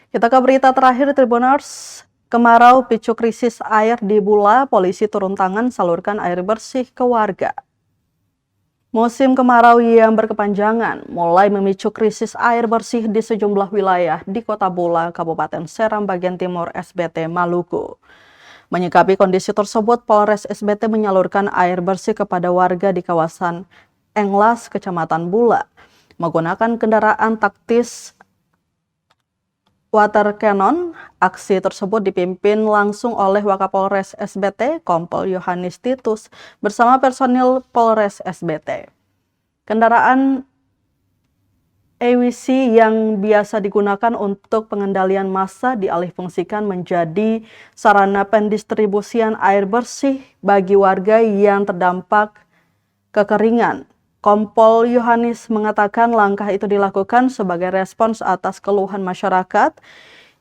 Kita ke berita terakhir, Tribuners. Kemarau picu krisis air di Bula, polisi turun tangan salurkan air bersih ke warga. Musim kemarau yang berkepanjangan mulai memicu krisis air bersih di sejumlah wilayah di Kota Bula, Kabupaten Seram bagian timur SBT Maluku. Menyikapi kondisi tersebut, Polres SBT menyalurkan air bersih kepada warga di kawasan Englas, Kecamatan Bula, menggunakan kendaraan taktis water cannon. Aksi tersebut dipimpin langsung oleh Wakapolres SBT, Kompol Yohanes Titus, bersama personil Polres SBT. Kendaraan EWC yang biasa digunakan untuk pengendalian massa dialihfungsikan menjadi sarana pendistribusian air bersih bagi warga yang terdampak kekeringan. Kompol Yohanes mengatakan langkah itu dilakukan sebagai respons atas keluhan masyarakat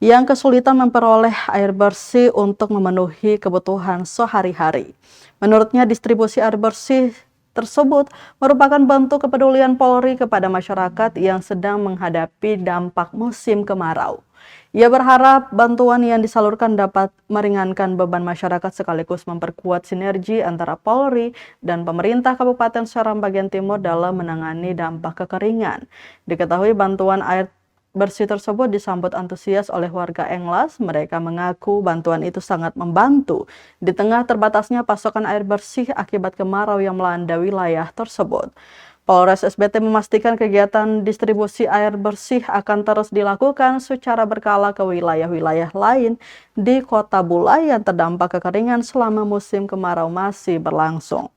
yang kesulitan memperoleh air bersih untuk memenuhi kebutuhan sehari-hari. Menurutnya, distribusi air bersih tersebut merupakan bentuk kepedulian Polri kepada masyarakat yang sedang menghadapi dampak musim kemarau. Ia berharap bantuan yang disalurkan dapat meringankan beban masyarakat sekaligus memperkuat sinergi antara Polri dan pemerintah Kabupaten Seram bagian Timur dalam menangani dampak kekeringan. Diketahui bantuan air bersih tersebut disambut antusias oleh warga Englas. Mereka mengaku bantuan itu sangat membantu di tengah terbatasnya pasokan air bersih akibat kemarau yang melanda wilayah tersebut. Polres SBT memastikan kegiatan distribusi air bersih akan terus dilakukan secara berkala ke wilayah-wilayah lain di Kota Bula yang terdampak kekeringan selama musim kemarau masih berlangsung.